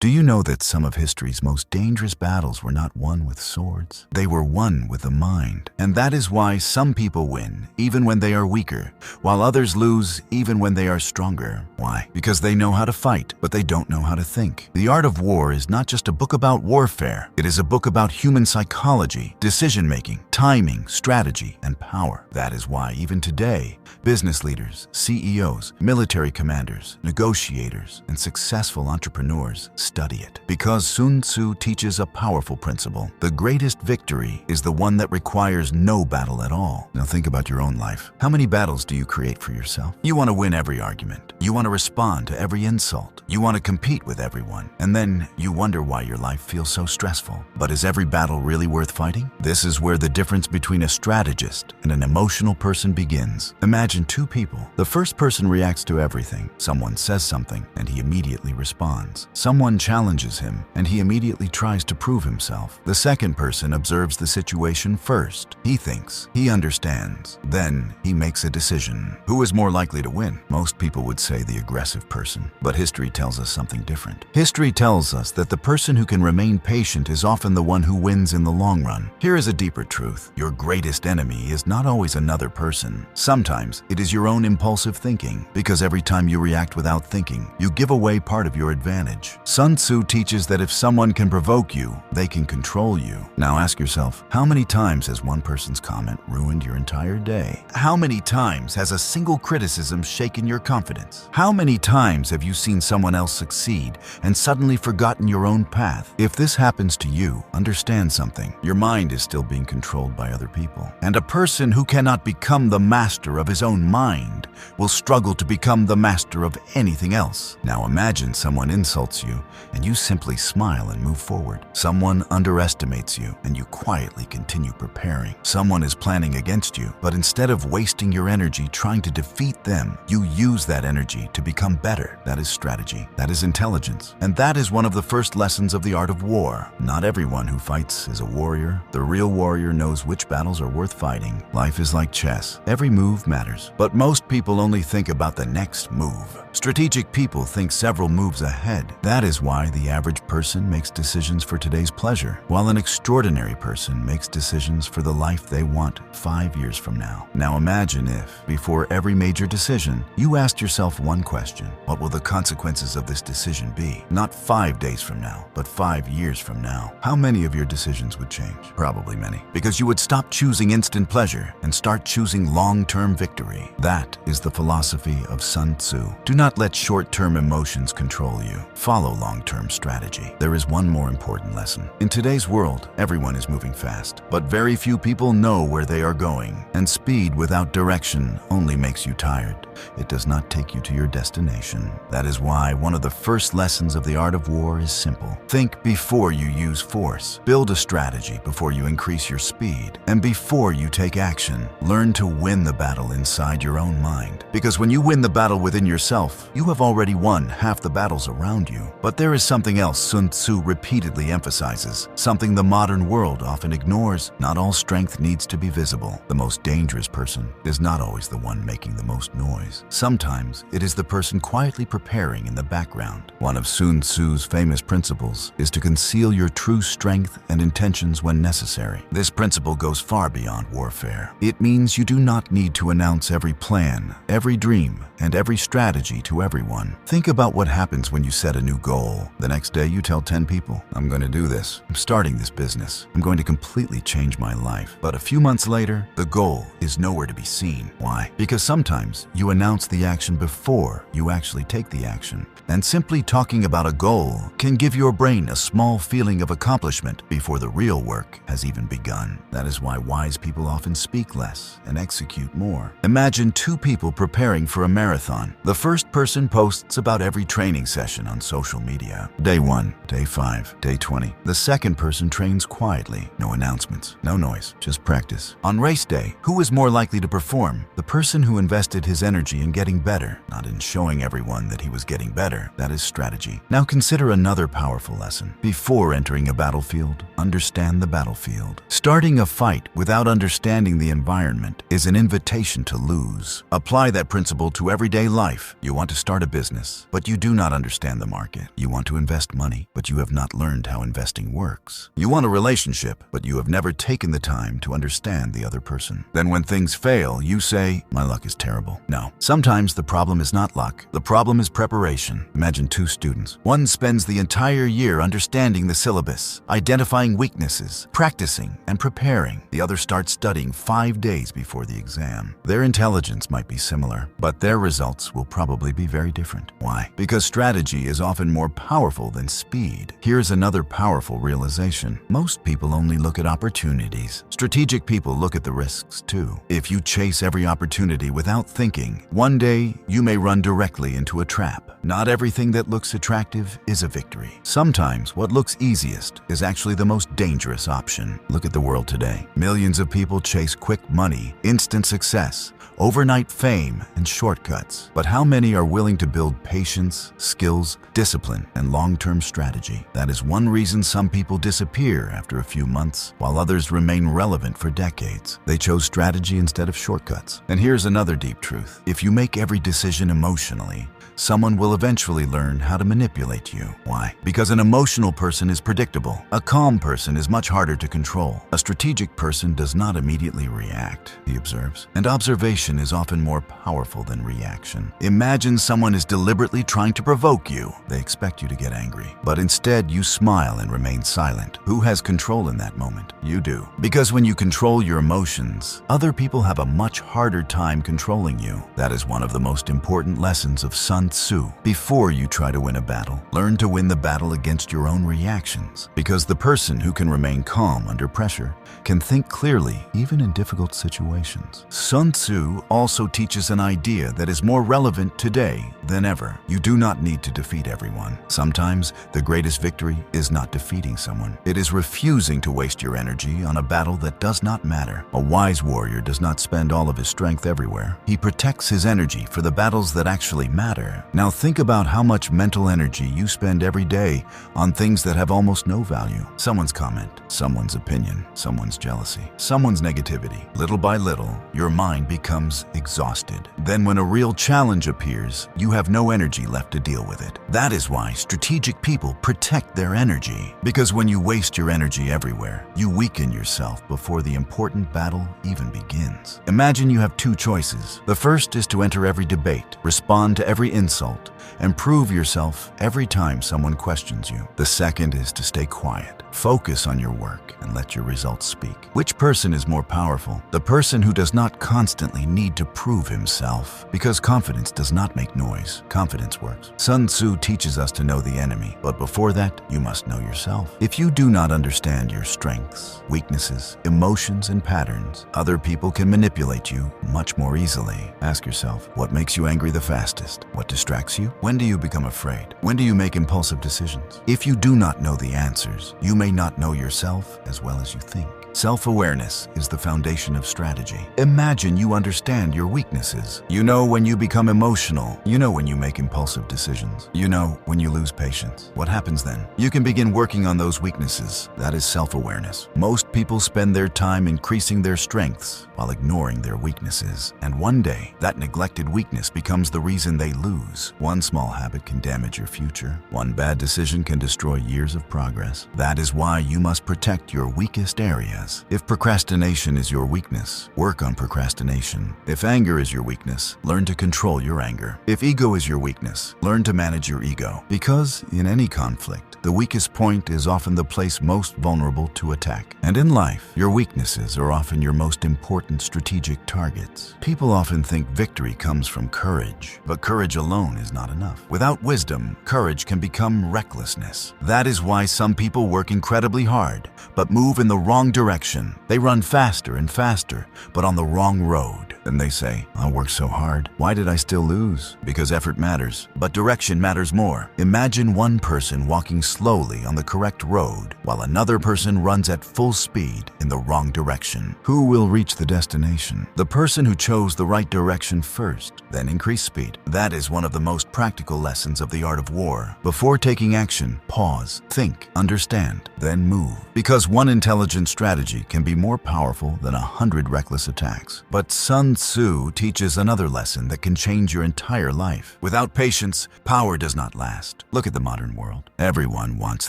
Do you know that some of history's most dangerous battles were not won with swords? They were won with the mind. And that is why some people win, even when they are weaker, while others lose, even when they are stronger. Why? Because they know how to fight, but they don't know how to think. The Art of War is not just a book about warfare. It is a book about human psychology, decision-making, timing, strategy, and power. That is why, even today, business leaders, CEOs, military commanders, negotiators, and successful entrepreneurs study it. Because Sun Tzu teaches a powerful principle. The greatest victory is the one that requires no battle at all. Now think about your own life. How many battles do you create for yourself? You want to win every argument. You want to respond to every insult. You want to compete with everyone. And then you wonder why your life feels so stressful. But is every battle really worth fighting? This is where the difference between a strategist and an emotional person begins. Imagine two people. The first person reacts to everything. Someone says something, and he immediately responds. Someone challenges him, and he immediately tries to prove himself. The second person observes the situation first. He thinks, he understands, then he makes a decision. Who is more likely to win? Most people would say the aggressive person, but history tells us something different. History tells us that the person who can remain patient is often the one who wins in the long run. Here is a deeper truth. Your greatest enemy is not always another person. Sometimes it is your own impulsive thinking, because every time you react without thinking, you give away part of your advantage. Sun Tzu teaches that if someone can provoke you, they can control you. Now ask yourself, how many times has one person's comment ruined your entire day? How many times has a single criticism shaken your confidence? How many times have you seen someone else succeed and suddenly forgotten your own path? If this happens to you, understand something. Your mind is still being controlled by other people. And a person who cannot become the master of his own mind will struggle to become the master of anything else. Now imagine someone insults you and you simply smile and move forward. Someone underestimates you and you quietly continue preparing. Someone is planning against you, but instead of wasting your energy trying to defeat them, you use that energy to become better. That is strategy. That is intelligence. And that is one of the first lessons of the art of war. Not everyone who fights is a warrior. The real warrior knows which battles are worth fighting. Life is like chess. Every move matters. But most people only think about the next move. Strategic people think several moves ahead. That is why the average person makes decisions for today's pleasure, while an extraordinary person makes decisions for the life they want 5 years from now. Now imagine if, before every major decision, you asked yourself one question: what will the consequences of this decision be? Not 5 days from now, but 5 years from now. How many of your decisions would change? Probably many. Because you would stop choosing instant pleasure and start choosing long-term victory. That is the philosophy of Sun Tzu. Do not let short-term emotions control you. Follow long-term strategy. There is one more important lesson. In today's world, everyone is moving fast, but very few people know where they are going. And speed without direction only makes you tired. It does not take you to your destination. That is why one of the first lessons of the art of war is simple. Think before you use force. Build a strategy before you increase your speed. And before you take action, learn to win the battle inside your own mind. Because when you win the battle within yourself, you have already won half the battles around you. But there is something else Sun Tzu repeatedly emphasizes, something the modern world often ignores. Not all strength needs to be visible. The most dangerous person is not always the one making the most noise. Sometimes it is the person quietly preparing in the background. One of Sun Tzu's famous principles is to conceal your true strength and intentions when necessary. This principle goes far beyond warfare. It means you do not need to announce every plan, every dream, and every strategy to everyone. Think about what happens when you set a new goal. The next day you tell 10 people, I'm going to do this. I'm starting this business. I'm going to completely change my life. But a few months later, the goal is nowhere to be seen. Why? Because sometimes you announce the action before you actually take the action. And simply talking about a goal can give your brain a small feeling of accomplishment before the real work has even begun. That is why wise people often speak less and execute more. Imagine two people preparing for a marathon. The first person posts about every training session on social media. Day 1, day 5, day 20. The second person trains quietly. No announcements, no noise, just practice. On race day, who is more likely to perform? The person who invested his energy energy in getting better, not in showing everyone that he was getting better. That is strategy. Now consider another powerful lesson. Before entering a battlefield, understand the battlefield. Starting a fight without understanding the environment is an invitation to lose. Apply that principle to everyday life. You want to start a business, but you do not understand the market. You want to invest money, but you have not learned how investing works. You want a relationship, but you have never taken the time to understand the other person. Then when things fail, you say, "My luck is terrible." No. Sometimes the problem is not luck. The problem is preparation. Imagine two students. One spends the entire year understanding the syllabus, identifying weaknesses, practicing, and preparing. The other starts studying 5 days before the exam. Their intelligence might be similar, but their results will probably be very different. Why? Because strategy is often more powerful than speed. Here's another powerful realization. Most people only look at opportunities. Strategic people look at the risks too. If you chase every opportunity without thinking, one day you may run directly into a trap. Not everything that looks attractive is a victory. Sometimes what looks easiest is actually the most dangerous option. Look at the world today. Millions of people chase quick money, instant success, overnight fame, and shortcuts. But how many are willing to build patience, skills, discipline, and long-term strategy? That is one reason some people disappear after a few months, while others remain relevant for decades. They chose strategy instead of shortcuts. And here's another deep truth. If you make every decision emotionally, someone will eventually learn how to manipulate you. Why? Because an emotional person is predictable. A calm person is much harder to control. A strategic person does not immediately react, he observes. And observation is often more powerful than reaction. Imagine someone is deliberately trying to provoke you. They expect you to get angry, but instead you smile and remain silent. Who has control in that moment? You do. Because when you control your emotions, other people have a much harder time controlling you. That is one of the most important lessons of Sun Tzu. Before you try to win a battle, learn to win the battle against your own reactions. Because the person who can remain calm under pressure can think clearly even in difficult situations. Sun Tzu also teaches an idea that is more relevant today than ever. You do not need to defeat everyone. Sometimes the greatest victory is not defeating someone. It is refusing to waste your energy on a battle that does not matter. A wise warrior does not spend all of his strength everywhere. He protects his energy for the battles that actually matter. Now think about how much mental energy you spend every day on things that have almost no value. Someone's comment, someone's opinion, someone's jealousy, someone's negativity. Little by little, your mind becomes exhausted. Then when a real challenge appears, you have no energy left to deal with it. That is why strategic people protect their energy. Because when you waste your energy everywhere, you weaken yourself before the important battle even begins. Imagine you have two choices. The first is to enter every debate, respond to every insult, and prove yourself every time someone questions you. The second is to stay quiet, focus on your work, and let your results speak. Which person is more powerful? The person who does not constantly need to prove himself, because confidence does not make noise. Confidence works. Sun Tzu teaches us to know the enemy, but before that, you must know yourself. If you do not understand your strengths, weaknesses, emotions, and patterns, other people can manipulate you much more easily. Ask yourself, what makes you angry the fastest? What distracts you? When do you become afraid? When do you make impulsive decisions? If you do not know the answers, you may not know yourself as well as you think. Self-awareness is the foundation of strategy. Imagine you understand your weaknesses. You know when you become emotional. You know when you make impulsive decisions. You know when you lose patience. What happens then? You can begin working on those weaknesses. That is self-awareness. Most people spend their time increasing their strengths while ignoring their weaknesses. And one day, that neglected weakness becomes the reason they lose. One small habit can damage your future. One bad decision can destroy years of progress. That is why you must protect your weakest area. If procrastination is your weakness, work on procrastination. If anger is your weakness, learn to control your anger. If ego is your weakness, learn to manage your ego. Because in any conflict, the weakest point is often the place most vulnerable to attack. And in life, your weaknesses are often your most important strategic targets. People often think victory comes from courage, but courage alone is not enough. Without wisdom, courage can become recklessness. That is why some people work incredibly hard, but move in the wrong direction direction. They run faster and faster, but on the wrong road. Then they say, I worked so hard. Why did I still lose? Because effort matters, but direction matters more. Imagine one person walking slowly on the correct road, while another person runs at full speed in the wrong direction. Who will reach the destination? The person who chose the right direction first, then increase speed. That is one of the most practical lessons of the art of war. Before taking action, pause, think, understand, then move. Because one intelligent strategy can be more powerful than 100 reckless attacks. But Sun Tzu teaches another lesson that can change your entire life. Without patience, power does not last. Look at the modern world. Everyone wants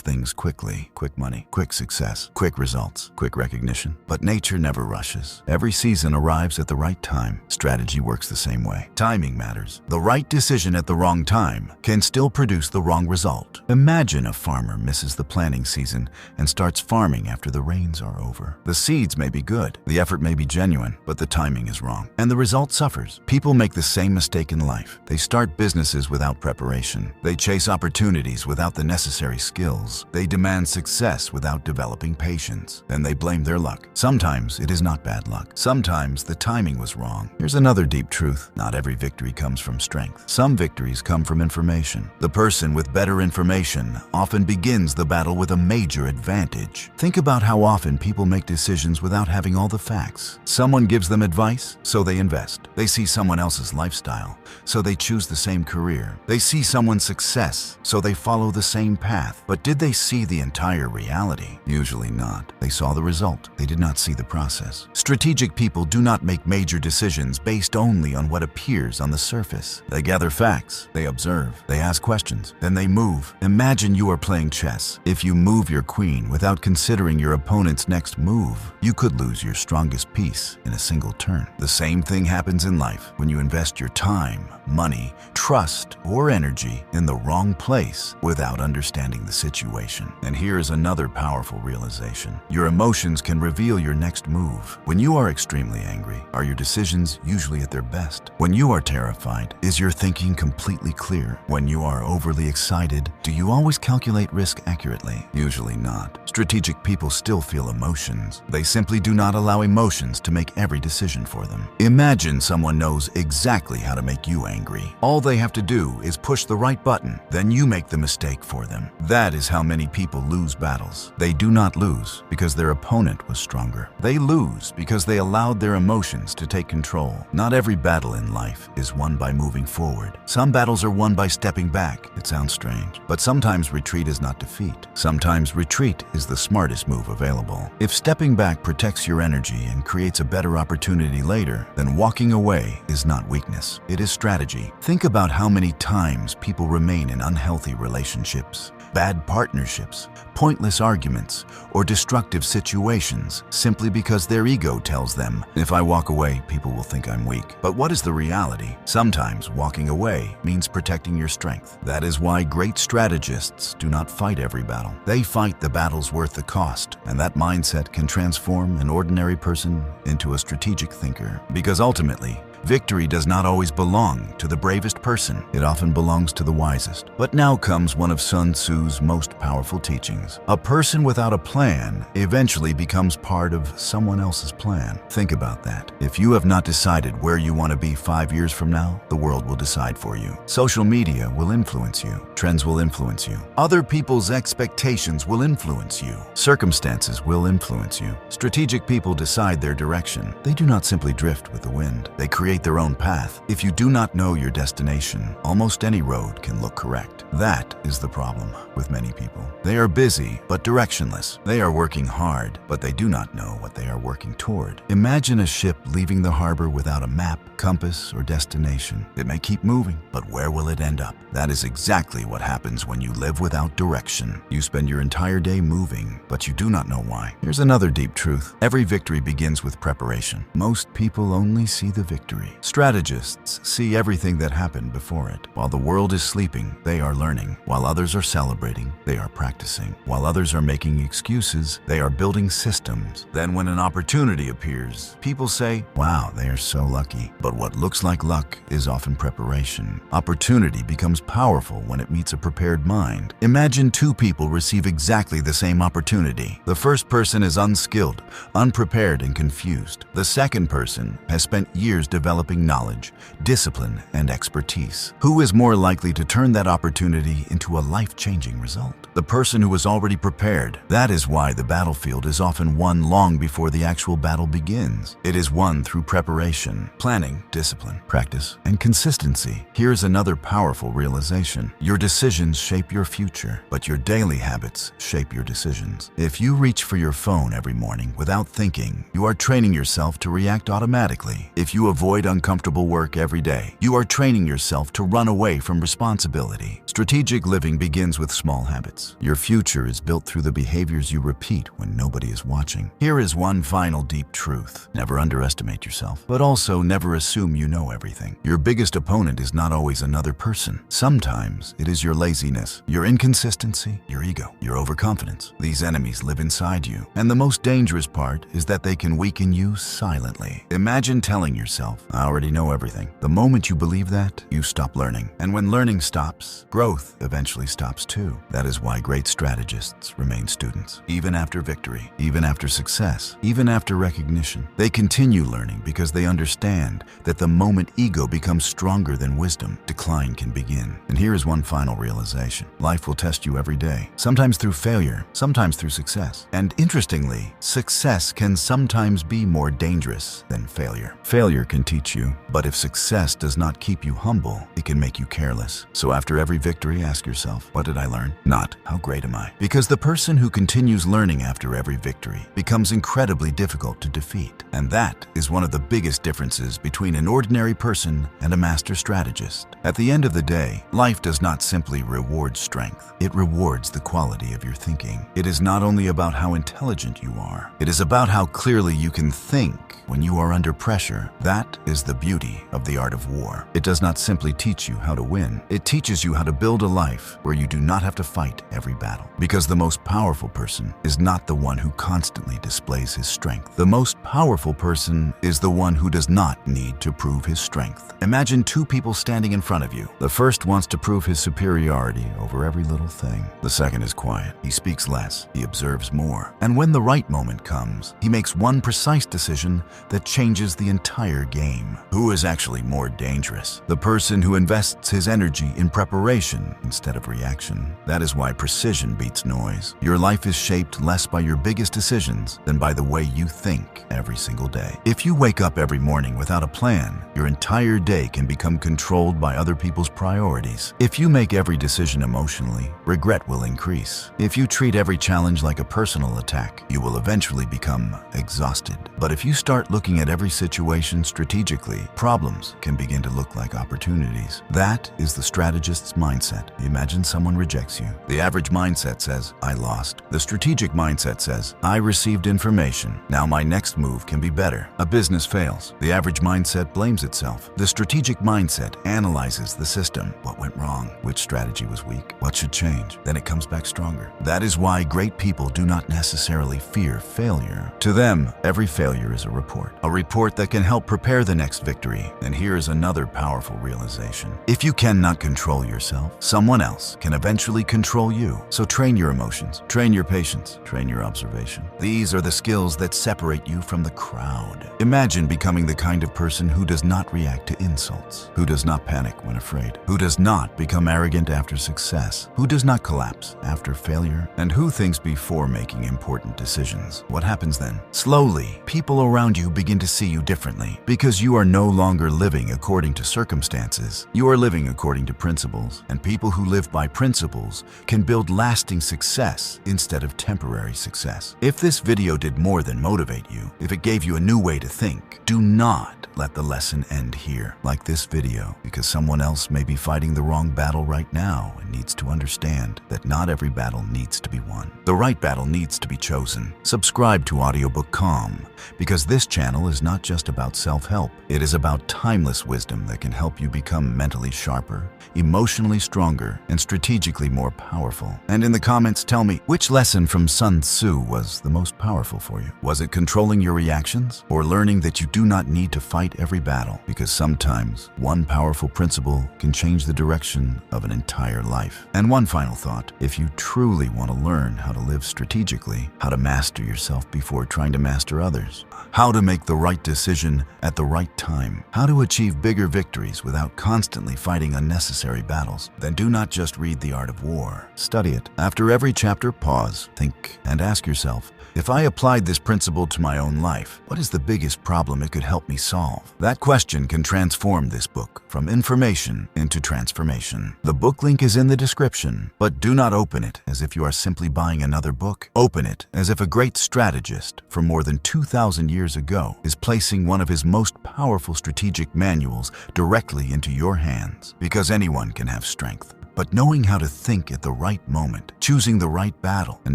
things quickly. Quick money, quick success, quick results, quick recognition. But nature never rushes. Every season arrives at the right time. Strategy works the same way. Timing matters. The right decision at the wrong time can still produce the wrong result. Imagine a farmer misses the planting season and starts farming after the rains are over. The seeds may be good, the effort may be genuine, but the timing is wrong, and the result suffers. People make the same mistake in life. They start businesses without preparation. They chase opportunities without the necessary skills. They demand success without developing patience. Then they blame their luck. Sometimes it is not bad luck. Sometimes the timing was wrong. Here's another deep truth. Not every victory comes from strength. Some victories come from information. The person with better information often begins the battle with a major advantage. Think about how often people make decisions without having all the facts. Someone gives them advice, so they invest. They see someone else's lifestyle, so they choose the same career. They see someone's success, so they follow the same path. But did they see the entire reality? Usually not. They saw the result. They did not see the process. Strategic people do not make major decisions based only on what appears on the surface. They gather facts, they observe, they ask questions, then they move. Imagine you are playing chess. If you move your queen without considering your opponent's next move, you could lose your strongest piece in a single turn. The same thing happens in life when you invest your time, money, trust, or energy in the wrong place without understanding the situation. And here is another powerful realization. Your emotions can reveal your next move. When you are extremely angry, are your decisions usually at their best? When you are terrified, is your thinking completely clear? When you are overly excited, do you always calculate risk accurately? Usually not. Strategic people still feel emotions. They simply do not allow emotions to make every decision for them. Imagine someone knows exactly how to make you angry. All they have to do is push the right button, then you make the mistake for them. That is how many people lose battles. They do not lose because their opponent was stronger. They lose because they allowed their emotions to take control. Not every battle in life is won by moving forward. Some battles are won by stepping back. It sounds strange, but sometimes retreat is not defeat. Sometimes retreat is the smartest move available. If stepping back protects your energy and creates a better opportunity later, then walking away is not weakness. It is strategy. Think about how many times people remain in unhealthy relationships, bad partnerships, pointless arguments, or destructive situations simply because their ego tells them, if I walk away, people will think I'm weak. But what is the reality? Sometimes walking away means protecting your strength. That is why great strategists do not fight every battle. They fight the battles worth the cost, and that mindset can transform an ordinary person into a strategic thinker. Because ultimately, victory does not always belong to the bravest person. It often belongs to the wisest. But now comes one of Sun Tzu's most powerful teachings. A person without a plan eventually becomes part of someone else's plan. Think about that. If you have not decided where you want to be 5 years from now, the world will decide for you. Social media will influence you. Trends will influence you. Other people's expectations will influence you. Circumstances will influence you. Strategic people decide their direction. They do not simply drift with the wind. They create their own path. If you do not know your destination, almost any road can look correct. That is the problem with many people. They are busy but directionless. They are working hard, but they do not know what they are working toward. Imagine a ship leaving the harbor without a map, compass, or destination. It may keep moving, but where will it end up? That is exactly what happens when you live without direction. You spend your entire day moving, but you do not know why. Here's another deep truth. Every victory begins with preparation. Most people only see the victory. victory. Strategists see everything that happened before it. While the world is sleeping, they are learning. While others are celebrating, they are practicing. While others are making excuses, they are building systems. Then when an opportunity appears, people say, wow, they are so lucky. But what looks like luck is often preparation. Opportunity becomes powerful when it meets a prepared mind. Imagine two people receive exactly the same opportunity. The first person is unskilled, unprepared, and confused. The second person has spent years developing knowledge, discipline, and expertise. Who is more likely to turn that opportunity into a life-changing result? The person who is already prepared. That is why the battlefield is often won long before the actual battle begins. It is won through preparation, planning, discipline, practice, and consistency. Here's another powerful realization. Your decisions shape your future, but your daily habits shape your decisions. If you reach for your phone every morning without thinking, you are training yourself to react automatically. If you avoid uncomfortable work every day, you are training yourself to run away from responsibility. Strategic living begins with small habits. Your future is built through the behaviors you repeat when nobody is watching. Here is one final deep truth. Never underestimate yourself, but also never assume you know everything. Your biggest opponent is not always another person. Sometimes it is your laziness, your inconsistency, your ego, your overconfidence. These enemies live inside you, and the most dangerous part is that they can weaken you silently. Imagine telling yourself, I already know everything. The moment you believe that, you stop learning. And when learning stops, growth eventually stops too. That is why great strategists remain students. Even after victory, even after success, even after recognition, they continue learning because they understand that the moment ego becomes stronger than wisdom, decline can begin. And here is one final realization. Life will test you every day, sometimes through failure, sometimes through success. And interestingly, success can sometimes be more dangerous than failure. Failure can teach you, but if success does not keep you humble, it can make you careless. So after every victory, ask yourself, what did I learn? Not, how great am I? Because the person who continues learning after every victory becomes incredibly difficult to defeat. And that is one of the biggest differences between an ordinary person and a master strategist. At the end of the day, life does not simply reward strength. It rewards the quality of your thinking. It is not only about how intelligent you are. It is about how clearly you can think when you are under pressure. That is the beauty of the art of war. It does not simply teach you how to win. It teaches you how to build a life where you do not have to fight every battle. Because the most powerful person is not the one who constantly displays his strength. The most powerful person is the one who does not need to prove his strength. Imagine two people standing in front of you. The first wants to prove his superiority over every little thing. The second is quiet. He speaks less. He observes more. And when the right moment comes, he makes one precise decision that changes the entire game. Who is actually more dangerous? The person who invests his energy in preparation instead of reaction. That is why precision beats noise. Your life is shaped less by your biggest decisions than by the way you think every single day. If you wake up every morning without a plan, your entire day can become controlled by other people's priorities. If you make every decision emotionally, regret will increase. If you treat every challenge like a personal attack, you will eventually become exhausted. But if you start looking at every situation strategically, problems can begin to look like opportunities. That is the strategist's mindset. Imagine someone rejects you. The average mindset says, I lost. The strategic mindset says, I received information. Now my next move can be better. A business fails. The average mindset blames itself. The strategic mindset analyzes the system. What went wrong? Which strategy was weak? What should change? Then it comes back stronger. That is why great people do not necessarily fear failure. To them, every failure is a report that can help prepare the next victory. And here is another powerful realization. If you cannot control yourself, someone else can eventually control you. So train your emotions, train your patience, train your observation. These are the skills that separate you from the crowd. Imagine becoming the kind of person who does not react to insults, who does not panic when afraid, who does not become arrogant after success, who does not collapse after failure, and who thinks before making important decisions. What happens then? Slowly, people around you begin to see you differently because you are no longer living according to circumstances. You are living according to principles, and people who live by principles can build lasting success instead of temporary success. If this video did more than motivate you, if it gave you a new way to think, do not let the lesson end here. Like this video, because someone else may be fighting the wrong battle right now and needs to understand that not every battle needs to be won. The right battle needs to be chosen. Subscribe to Audiobook Calm, because this channel is not just about self-help, It is about timeless wisdom that can help you become mentally sharper, emotionally stronger, and strategically more powerful. And in the comments, tell me, which lesson from Sun Tzu was the most powerful for you? Was it controlling your reactions, or learning that you do not need to fight every battle? Because sometimes one powerful principle can change the direction of an entire life. And one final thought: if you truly want to learn how to live strategically, how to master yourself before trying to master others, how to make the right decision at the right time, how to achieve bigger victories without constantly fighting unnecessary battles, then do not just read The Art of War. Study it. After every chapter, pause, think, and ask yourself, if I applied this principle to my own life, what is the biggest problem it could help me solve? That question can transform this book from information into transformation. The book link is in the description, but do not open it as if you are simply buying another book. Open it as if a great strategist from more than 2,000 years ago is placing one of his most powerful strategic manuals directly into your hands. Because anyone can have strength, but knowing how to think at the right moment, choosing the right battle, and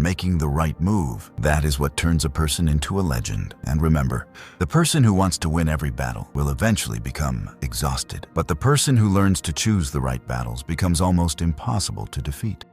making the right move, that is what turns a person into a legend. And remember, the person who wants to win every battle will eventually become exhausted. But the person who learns to choose the right battles becomes almost impossible to defeat.